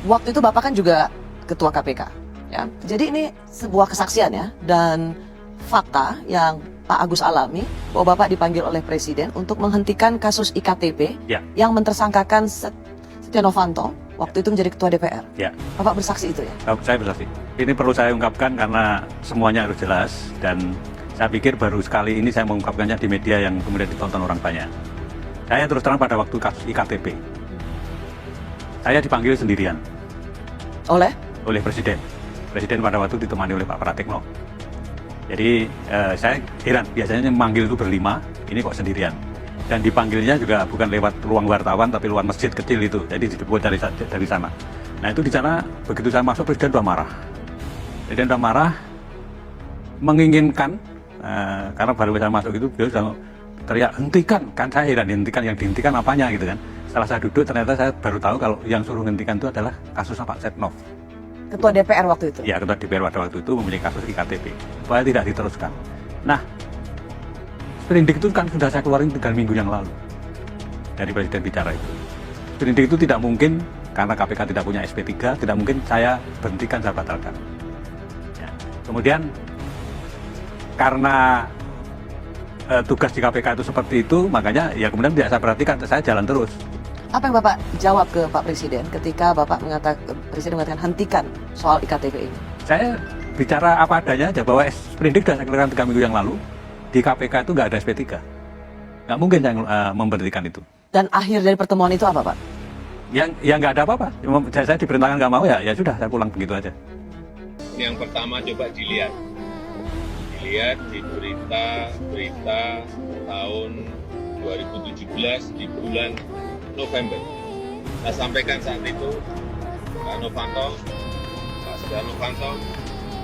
Waktu itu Bapak kan juga Ketua KPK, ya. Jadi ini sebuah kesaksian ya, dan fakta yang Pak Agus alami bahwa Bapak dipanggil oleh Presiden untuk menghentikan kasus IKTP Ya. yang mentersangkakan Setia Novanto waktu itu menjadi Ketua DPR. Ya. Bapak bersaksi itu ya? Saya bersaksi. Ini perlu saya ungkapkan karena semuanya harus jelas, dan saya pikir baru sekali ini saya mengungkapkannya di media yang kemudian ditonton orang banyak. Saya terus terang pada waktu kasus IKTP, saya dipanggil sendirian Oleh? oleh Presiden. Presiden pada waktu ditemani oleh Pak Pratikno. Jadi saya heran, biasanya memanggil itu berlima, ini kok sendirian. Dan dipanggilnya juga bukan lewat ruang wartawan, tapi lewat masjid kecil itu. Jadi dijemput dari sana. Nah itu di sana, begitu saya masuk, Presiden sudah marah. Presiden sudah marah, menginginkan, karena baru saya masuk itu, beliau sudah teriak, hentikan. Kan saya heran, yang dihentikan apanya gitu kan. Setelah saya duduk, ternyata saya baru tahu kalau yang suruh hentikan itu adalah kasus Pak Setnov. Ketua DPR waktu itu? Ya, Ketua DPR pada waktu itu memiliki kasus IKTP, supaya tidak diteruskan. Nah, sprindik itu kan sudah saya keluarin 3 minggu yang lalu dari Presiden bicara itu. Sprindik itu tidak mungkin, karena KPK tidak punya SP3, tidak mungkin saya berhentikan, saya batalkan. Ya. Kemudian, karena tugas di KPK itu seperti itu, makanya ya kemudian tidak saya perhatikan, saya jalan terus. Apa yang Bapak jawab ke Pak Presiden ketika Bapak Presiden mengatakan hentikan soal IKTP ini? Saya bicara apa adanya aja, bahwa sprindik sudah saya keluarkan 3 minggu yang lalu, di KPK itu nggak ada SP3. Nggak mungkin saya memberhentikan itu. Dan akhir dari pertemuan itu apa, Pak? Yang nggak ada apa-apa. Saya diperintahkan nggak mau, ya sudah, saya pulang begitu aja. Yang pertama coba dilihat di berita tahun 2017 di bulan November. Saya sampaikan saat itu, Pak Setia Novanto,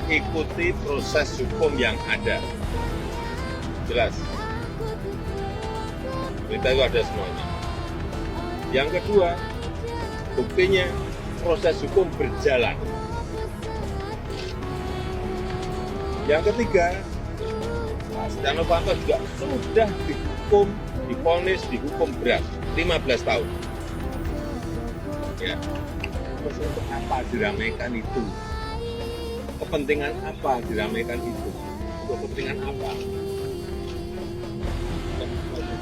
ikuti proses hukum yang ada. Jelas. Berita itu ada semuanya. Yang kedua, buktinya proses hukum berjalan. Yang ketiga, Pak Setia Novanto juga sudah dihukum berat 15 tahun. Ya, terus untuk apa diramaikan itu? Kepentingan apa diramaikan itu? Untuk kepentingan apa?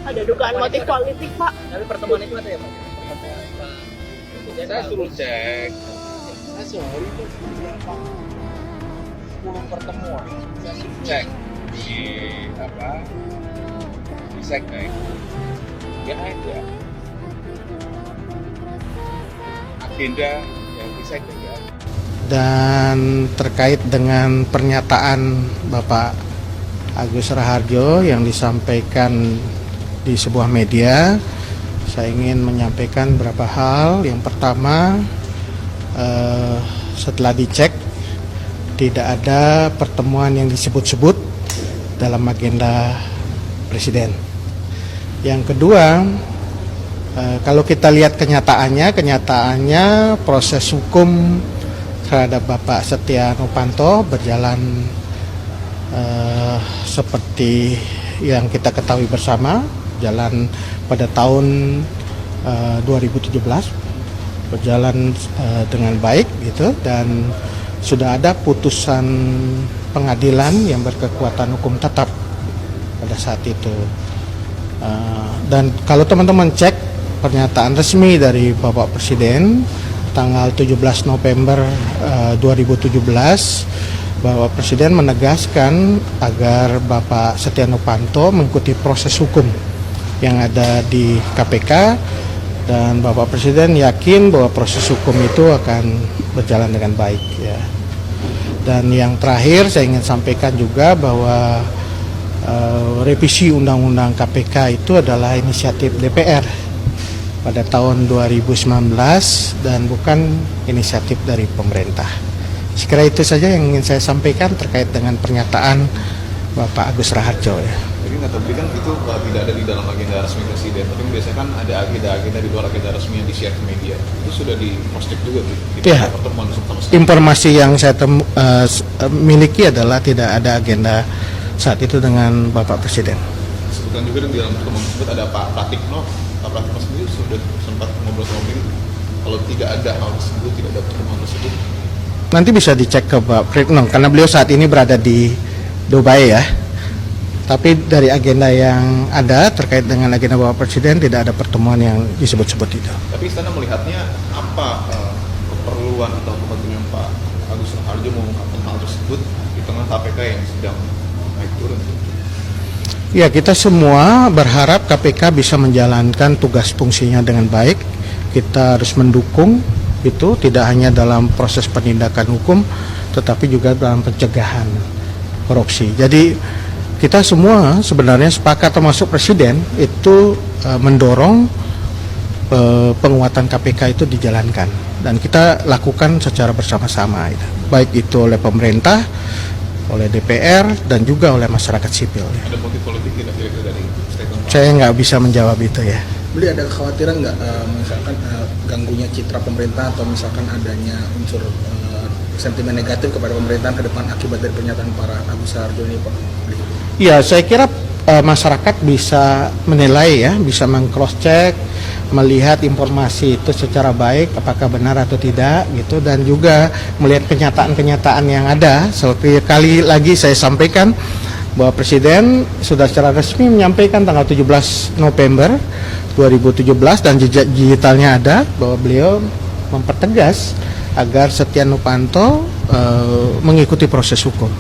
Ada dugaan motif politik, Pak. Tapi pertemuan itu ada ya, Pak? Saya suruh cek. Saya sehari itu berapa? 10 pertemuan. Saya suruh cek di seknek. Ya ada agenda yang di seknek ya. Dan terkait dengan pernyataan Bapak Agus Raharjo yang disampaikan di sebuah media, saya ingin menyampaikan beberapa hal. Yang pertama, setelah dicek, tidak ada pertemuan yang disebut-sebut dalam agenda Presiden. Yang kedua, kalau kita lihat kenyataannya proses hukum terhadap Bapak Setia Novanto berjalan seperti yang kita ketahui bersama, jalan pada tahun 2017, berjalan dengan baik gitu, dan sudah ada putusan pengadilan yang berkekuatan hukum tetap pada saat itu. Dan kalau teman-teman cek pernyataan resmi dari Bapak Presiden tanggal 17 November 2017, Bapak Presiden menegaskan agar Bapak Setia Novanto mengikuti proses hukum yang ada di KPK, dan Bapak Presiden yakin bahwa proses hukum itu akan berjalan dengan baik ya. Dan yang terakhir saya ingin sampaikan juga bahwa revisi Undang-Undang KPK itu adalah inisiatif DPR pada tahun 2019 dan bukan inisiatif dari pemerintah. Sekira itu saja yang ingin saya sampaikan terkait dengan pernyataan Bapak Agus Raharjo ya. Jadi nggak tahu, kan itu tidak ada di dalam agenda resmi Presiden, tapi biasanya kan ada agenda-agenda di luar agenda resmi yang di-share ke media. Itu sudah di cross-check juga di Ya, pertemuan sama informasi yang saya miliki adalah tidak ada agenda saat itu dengan Bapak Presiden. Sebutkan juga di dalam pertemuan tersebut ada Pak Pratikno. Pak Pratikno sendiri sudah sempat ngobrol sama beliau. Kalau tidak ada hal tersebut, tidak ada pertemuan tersebut, Nanti bisa dicek ke Pak Pritno karena beliau saat ini berada di Dubai ya. Tapi dari agenda yang ada terkait dengan agenda Bapak Presiden tidak ada pertemuan yang disebut-sebut itu. tapi Istana melihatnya apa keperluan atau kepentingan Pak Agus Raharjo mengungkapkan hal tersebut di tengah KPK yang sedang naik turun? Ya, kita semua berharap KPK bisa menjalankan tugas fungsinya dengan baik. Kita harus mendukung itu tidak hanya dalam proses penindakan hukum tetapi juga dalam pencegahan korupsi. Jadi kita semua sebenarnya sepakat termasuk Presiden itu mendorong penguatan KPK itu dijalankan dan kita lakukan secara bersama-sama baik itu oleh pemerintah, oleh DPR dan juga oleh masyarakat sipil. Ada motif politik tidak kira-kira dari statement Pak? Saya nggak bisa menjawab itu ya. Beli ada kekhawatiran nggak misalkan ganggunya citra pemerintah atau misalkan adanya unsur sentimen negatif kepada pemerintahan ke depan akibat dari pernyataan para Agus Raharjo ini, Pak? Ya, saya kira masyarakat bisa menilai ya, bisa meng-cross check, melihat informasi itu secara baik apakah benar atau tidak gitu dan juga melihat kenyataan-kenyataan yang ada. Seperti kali lagi saya sampaikan bahwa Presiden sudah secara resmi menyampaikan tanggal 17 November 2017 dan jejak digitalnya ada bahwa beliau mempertegas agar Setia Novanto mengikuti proses hukum.